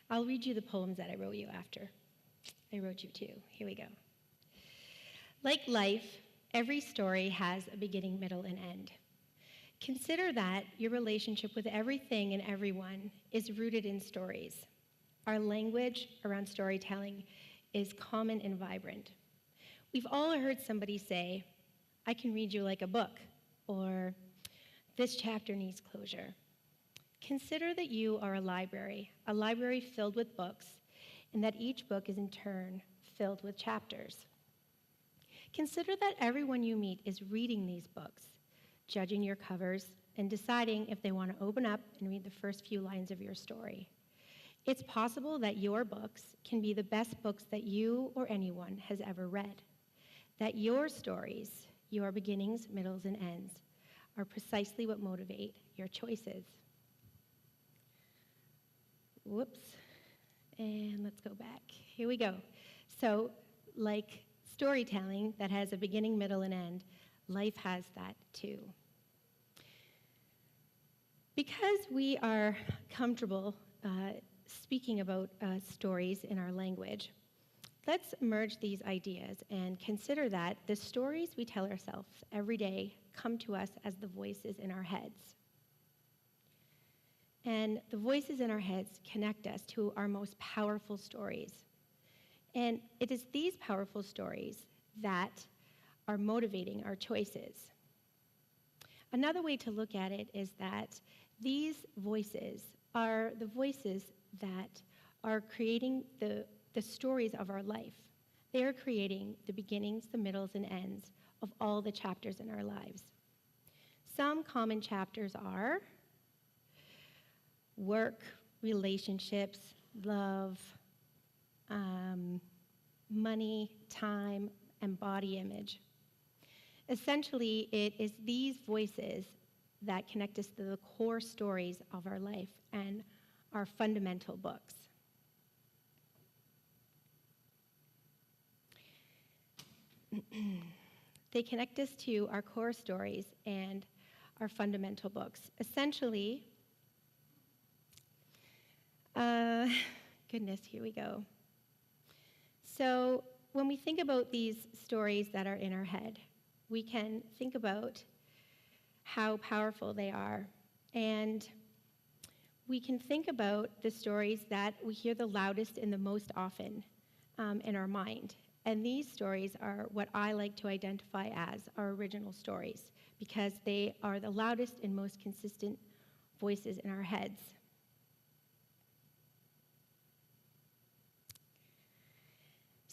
I'll read you the poems that I wrote you after. I wrote you two. Here we go. Like life, every story has a beginning, middle, and end. Consider that your relationship with everything and everyone is rooted in stories. Our language around storytelling is common and vibrant. We've all heard somebody say, "I can read you like a book," or "This chapter needs closure." Consider that you are a library filled with books, and that each book is in turn filled with chapters. Consider that everyone you meet is reading these books, judging your covers, and deciding if they want to open up and read the first few lines of your story. It's possible that your books can be the best books that you or anyone has ever read, that your stories, your beginnings, middles, and ends, are precisely what motivate your choices. Whoops, and let's go back. Here we go. So, like storytelling that has a beginning, middle, and end, life has that too. Because we are comfortable speaking about stories in our language, let's merge these ideas and consider that the stories we tell ourselves every day come to us as the voices in our heads. And the voices in our heads connect us to our most powerful stories. And it is these powerful stories that are motivating our choices. Another way to look at it is that these voices are the voices that are creating the stories of our life. They are creating the beginnings, the middles, and ends of all the chapters in our lives. Some common chapters are work, relationships, love, money, time, and body image. Essentially, it is these voices that connect us to the core stories of our life and our fundamental books. They connect us to our core stories and our fundamental books. Essentially, goodness, here we go. So when we think about these stories that are in our head, we can think about how powerful they are. And we can think about the stories that we hear the loudest and the most often in our mind. And these stories are what I like to identify as our original stories, because they are the loudest and most consistent voices in our heads.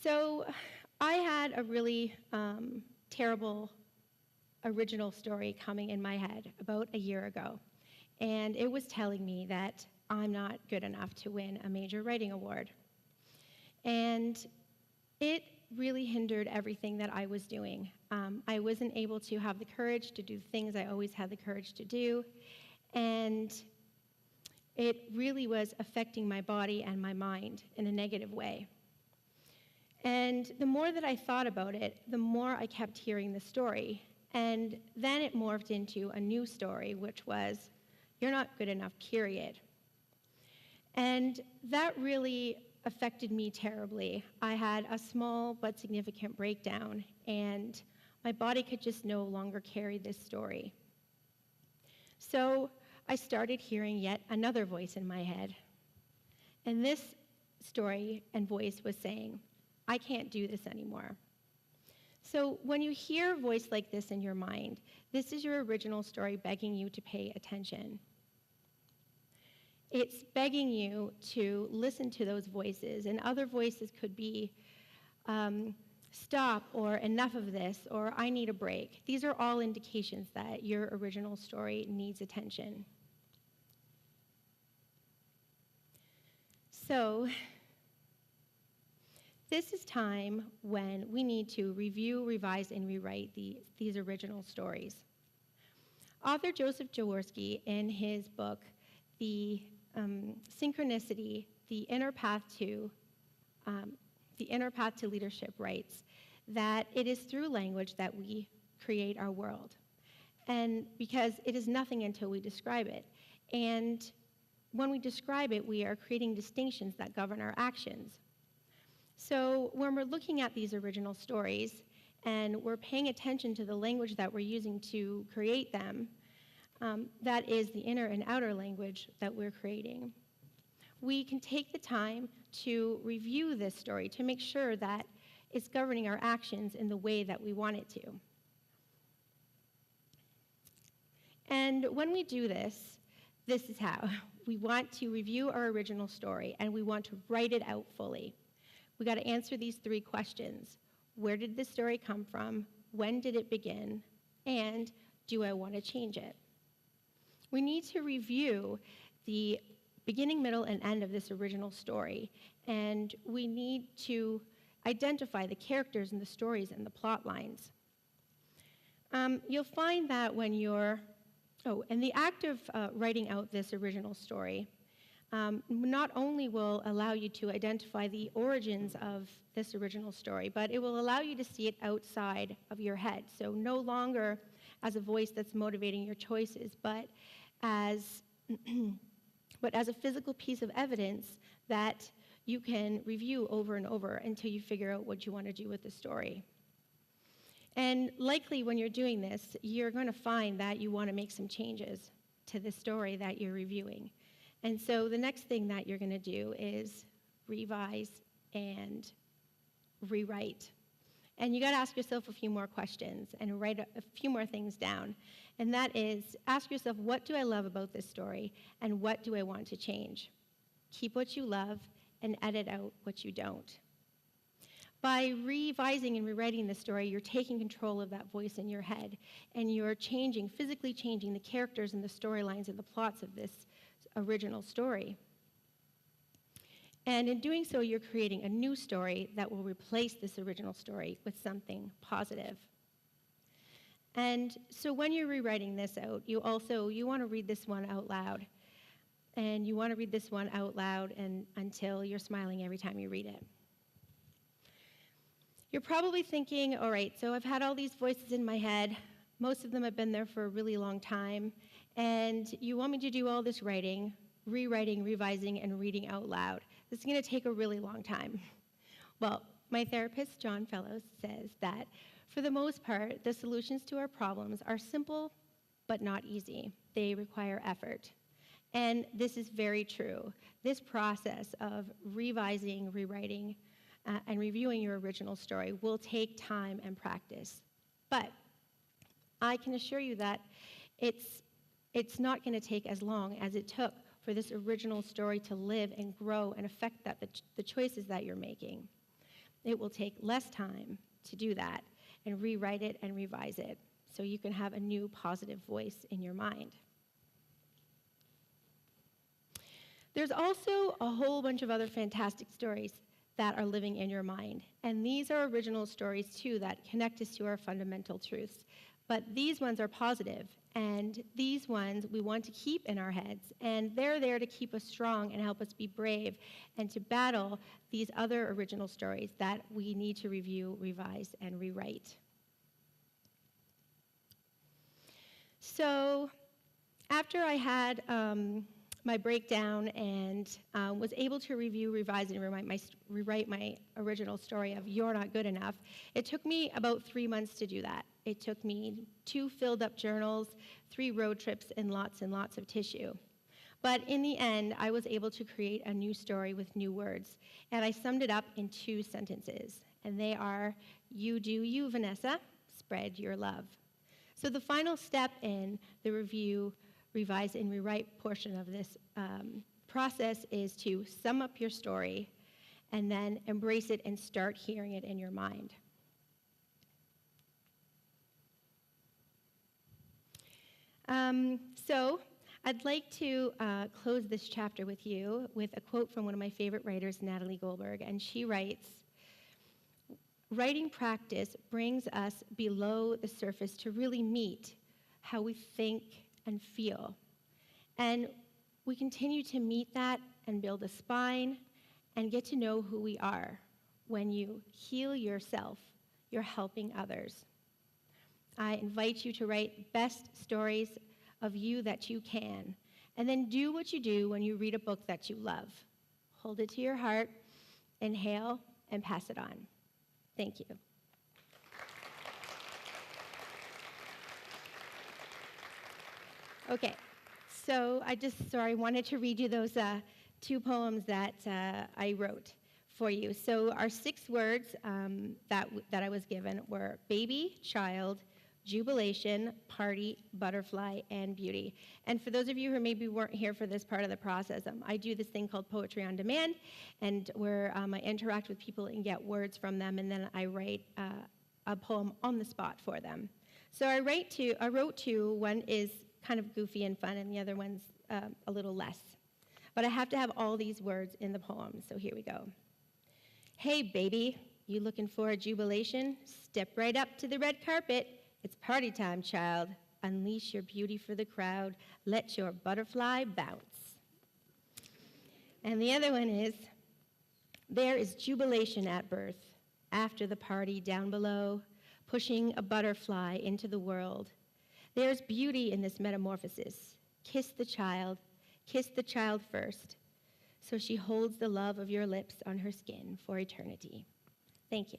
So I had a really terrible original story coming in my head about a year ago. And it was telling me that I'm not good enough to win a major writing award. And it really hindered everything that I was doing. I wasn't able to have the courage to do things I always had the courage to do. And it really was affecting my body and my mind in a negative way. And the more that I thought about it, the more I kept hearing the story. And then it morphed into a new story, which was, "You're not good enough, period." And that really affected me terribly. I had a small but significant breakdown, and my body could just no longer carry this story. So I started hearing yet another voice in my head. And this story and voice was saying, "I can't do this anymore." So when you hear a voice like this in your mind, this is your original story begging you to pay attention. It's begging you to listen to those voices, and other voices could be, "Stop," or "Enough of this," or "I need a break." These are all indications that your original story needs attention. So this is time when we need to review, revise, and rewrite these original stories. Author Joseph Jaworski, in his book, The Synchronicity the Inner Path to Leadership writes that it is through language that we create our world. And because it is nothing until we describe it. And when we describe it, we are creating distinctions that govern our actions. So when we're looking at these original stories and we're paying attention to the language that we're using to create them, that is the inner and outer language that we're creating. We can take the time to review this story to make sure that it's governing our actions in the way that we want it to. And when we do this, this is how. We want to review our original story, and we want to write it out fully. We got to answer these 3 questions. Where did this story come from? When did it begin? And do I want to change it? We need to review the beginning, middle, and end of this original story, and we need to identify the characters and the stories and the plot lines. You'll find that when you're, and the act of writing out this original story not only will allow you to identify the origins of this original story, but it will allow you to see it outside of your head. So no longer as a voice that's motivating your choices, but as a physical piece of evidence that you can review over and over until you figure out what you want to do with the story. And likely when you're doing this, you're going to find that you want to make some changes to the story that you're reviewing. And so the next thing that you're going to do is revise and rewrite. And you got to ask yourself a few more questions and write a few more things down. And that is, ask yourself, what do I love about this story, and what do I want to change? Keep what you love and edit out what you don't. By revising and rewriting the story, you're taking control of that voice in your head, and you're physically changing the characters and the storylines and the plots of this original story. And in doing so, you're creating a new story that will replace this original story with something positive. And so when you're rewriting this out, you want to read this one out loud. And you want to read this one out loud until you're smiling every time you read it. You're probably thinking, all right, so I've had all these voices in my head. Most of them have been there for a really long time. And you want me to do all this writing, rewriting, revising, and reading out loud. This is going to take a really long time. Well, my therapist, John Fellows, says that for the most part, the solutions to our problems are simple but not easy. They require effort. And this is very true. This process of revising, rewriting, and reviewing your original story will take time and practice. But I can assure you that it's not going to take as long as it took for this original story to live and grow and affect the choices that you're making. It will take less time to do that and rewrite it and revise it so you can have a new positive voice in your mind. There's also a whole bunch of other fantastic stories that are living in your mind. And these are original stories, too, that connect us to our fundamental truths. But these ones are positive, and these ones we want to keep in our heads. And they're there to keep us strong and help us be brave and to battle these other original stories that we need to review, revise, and rewrite. So after I had my breakdown and was able to review, revise, and rewrite my original story of You're Not Good Enough, it took me about 3 months to do that. It took me 2 filled-up journals, 3 road trips, and lots of tissue. But in the end, I was able to create a new story with new words, and I summed it up in 2 sentences, and they are, you do you, Vanessa, spread your love. So the final step in the review, revise, and rewrite portion of this process is to sum up your story and then embrace it and start hearing it in your mind. So I'd like to close this chapter with you with a quote from one of my favorite writers, Natalie Goldberg, and she writes, "Writing practice brings us below the surface to really meet how we think and feel. And we continue to meet that and build a spine and get to know who we are. When you heal yourself, you're helping others. I invite you to write best stories of you that you can, and then do what you do when you read a book that you love. Hold it to your heart, inhale, and pass it on. Thank you. Okay, so I wanted to read you those 2 poems that I wrote for you. So our 6 words that I was given were baby, child, jubilation, party, butterfly, and beauty. And for those of you who maybe weren't here for this part of the process, I do this thing called Poetry on Demand, and where I interact with people and get words from them, and then I write a poem on the spot for them. So I wrote 2. One is kind of goofy and fun, and the other one's a little less. But I have to have all these words in the poem, so here we go. Hey, baby, you looking for a jubilation? Step right up to the red carpet. It's party time, child. Unleash your beauty for the crowd. Let your butterfly bounce. And the other one is, there is jubilation at birth, after the party down below, pushing a butterfly into the world. There's beauty in this metamorphosis. Kiss the child first, so she holds the love of your lips on her skin for eternity. Thank you.